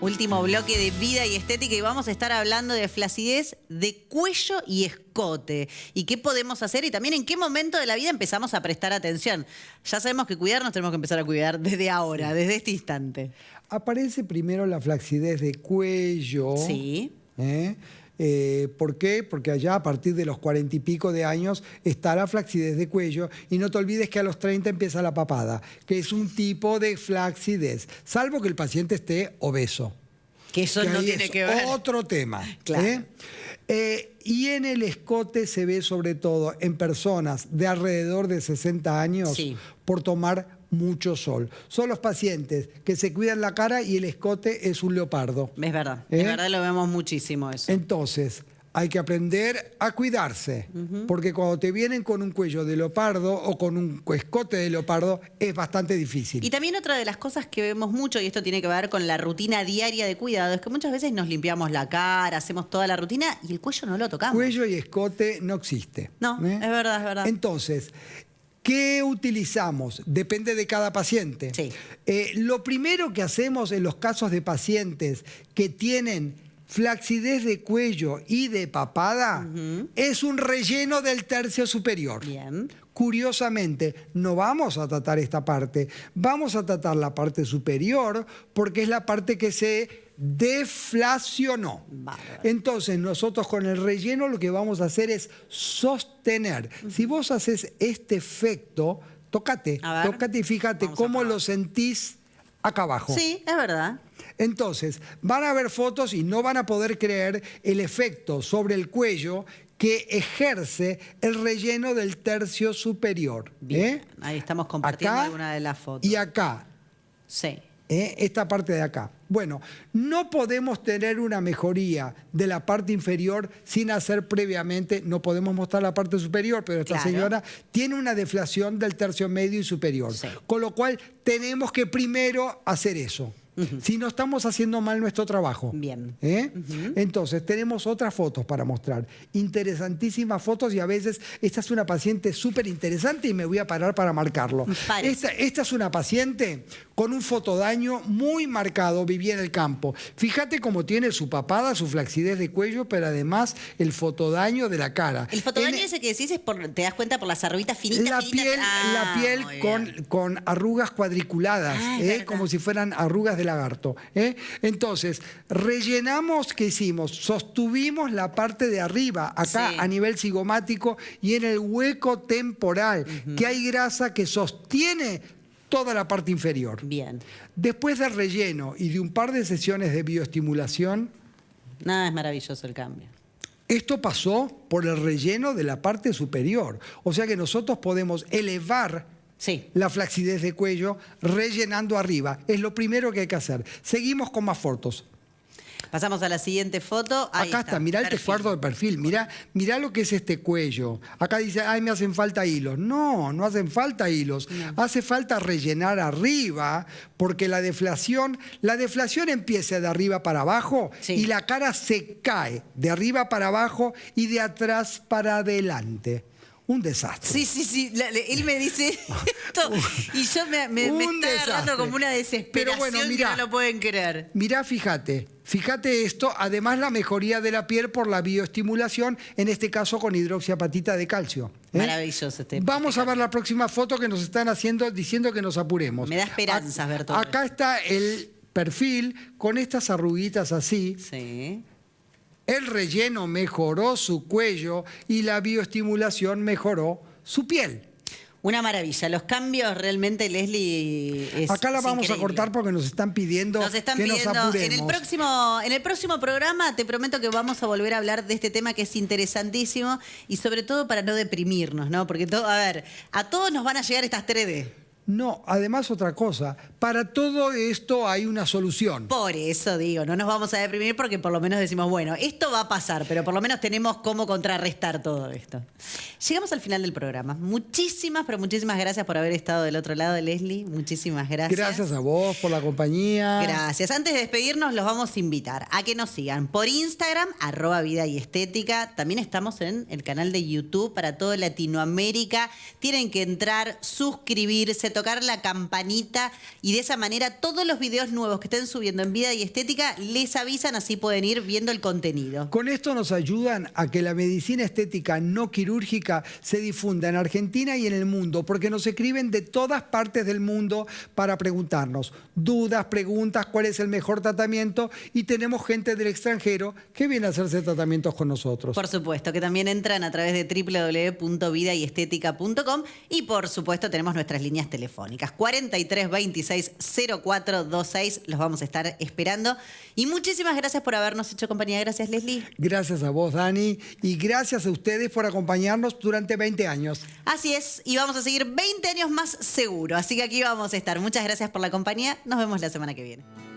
Último bloque de vida y estética y vamos a estar hablando de flacidez de cuello y escote. Y qué podemos hacer y también en qué momento de la vida empezamos a prestar atención. Ya sabemos que cuidarnos tenemos que empezar a cuidar desde ahora, desde este instante. Aparece primero la flacidez de cuello. Sí. ¿Por qué? Porque allá a partir de los 40 y pico de años está la flacidez de cuello y no te olvides que a los 30 empieza la papada, que es un tipo de flacidez, salvo que el paciente esté obeso. Que eso no tiene que ver. Otro tema. Claro. Y en el escote se ve sobre todo en personas de alrededor de 60 años por tomar mucho sol. Son los pacientes que se cuidan la cara y el escote es un leopardo. Es verdad, es verdad, lo vemos muchísimo eso. Entonces, hay que aprender a cuidarse, porque cuando te vienen con un cuello de leopardo o con un escote de leopardo es bastante difícil. Y también otra de las cosas que vemos mucho, y esto tiene que ver con la rutina diaria de cuidado, es que muchas veces nos limpiamos la cara, hacemos toda la rutina y el cuello no lo tocamos. Cuello y escote no existe. No, es verdad, es verdad. Entonces, ¿qué utilizamos? Depende de cada paciente. Sí. Lo primero que hacemos en los casos de pacientes que tienen flacidez de cuello y de papada es un relleno del tercio superior. Bien. Curiosamente, no vamos a tratar esta parte, vamos a tratar la parte superior porque es la parte que se deflacionó. Bárbaro. Entonces, nosotros con el relleno lo que vamos a hacer es sostener. Si vos haces este efecto, tócate y fíjate cómo lo sentís acá abajo. Sí, es verdad. Entonces, van a ver fotos y no van a poder creer el efecto sobre el cuello que ejerce el relleno del tercio superior. Bien. Ahí estamos compartiendo acá alguna de las fotos. Y acá. Sí. Esta parte de acá. Bueno, no podemos tener una mejoría de la parte inferior sin hacer previamente, no podemos mostrar la parte superior, pero esta señora tiene una deflación del tercio medio y superior. Sí. Con lo cual tenemos que primero hacer eso. Si no estamos haciendo mal nuestro trabajo. Bien. Entonces, tenemos otras fotos para mostrar. Interesantísimas fotos y a veces esta es una paciente súper interesante y me voy a parar para marcarlo. Esta es una paciente con un fotodaño muy marcado, vivía en el campo. Fíjate cómo tiene su papada, su flacidez de cuello, pero además el fotodaño de la cara. El fotodaño ese que decís es te das cuenta por las arruguitas finitas. La piel con arrugas cuadriculadas, como si fueran arrugas de lagarto. Entonces, rellenamos, ¿qué hicimos? Sostuvimos la parte de arriba, acá a nivel cigomático y en el hueco temporal, que hay grasa que sostiene toda la parte inferior. Bien. Después del relleno y de un par de sesiones de bioestimulación, nada, es maravilloso el cambio. Esto pasó por el relleno de la parte superior. O sea que nosotros podemos elevar la flacidez de cuello rellenando arriba. Es lo primero que hay que hacer. Seguimos con más fotos. Pasamos a la siguiente foto. Ahí acá está, mirá el tejuardo de perfil, mirá lo que es este cuello. Acá dice, ay, me hacen falta hilos. No, no hacen falta hilos. No. Hace falta rellenar arriba, porque la deflación empieza de arriba para abajo y la cara se cae de arriba para abajo y de atrás para adelante. Un desastre. Sí. Él me dice esto y yo me está agarrando como una desesperación. Pero bueno, mirá, que no lo pueden creer. Mirá, fíjate esto, además la mejoría de la piel por la bioestimulación, en este caso con hidroxiapatita de calcio. Maravilloso Vamos a ver la próxima foto que nos están diciendo que nos apuremos. Me da esperanzas ver todo. Acá está el perfil con estas arruguitas así. Sí. El relleno mejoró su cuello y la bioestimulación mejoró su piel. Una maravilla. Los cambios realmente, Leslie, acá la vamos a cortar porque nos están pidiendo que nos apuremos. En el próximo programa te prometo que vamos a volver a hablar de este tema que es interesantísimo y sobre todo para no deprimirnos, ¿no? Porque a todos nos van a llegar estas 3D. No, además otra cosa, para todo esto hay una solución. Por eso digo, no nos vamos a deprimir porque por lo menos decimos, bueno, esto va a pasar, pero por lo menos tenemos cómo contrarrestar todo esto. Llegamos al final del programa. Muchísimas, pero muchísimas gracias por haber estado del otro lado, Leslie. Muchísimas gracias. Gracias a vos por la compañía. Gracias. Antes de despedirnos, los vamos a invitar a que nos sigan por Instagram, @vida-y-estética. También estamos en el canal de YouTube para toda Latinoamérica. Tienen que entrar, suscribirse, tocar la campanita y de esa manera todos los videos nuevos que estén subiendo en Vida y Estética les avisan, así pueden ir viendo el contenido. Con esto nos ayudan a que la medicina estética no quirúrgica se difunda en Argentina y en el mundo, porque nos escriben de todas partes del mundo para preguntarnos dudas, preguntas, cuál es el mejor tratamiento, y tenemos gente del extranjero que viene a hacerse tratamientos con nosotros. Por supuesto, que también entran a través de www.vidayestetica.com y por supuesto tenemos nuestras líneas telefónicas 43 26 04 26, los vamos a estar esperando. Y muchísimas gracias por habernos hecho compañía. Gracias, Leslie. Gracias a vos, Dani, y gracias a ustedes por acompañarnos durante 20 años. Así es, y vamos a seguir 20 años más seguro, así que aquí vamos a estar. Muchas gracias por la compañía, nos vemos la semana que viene.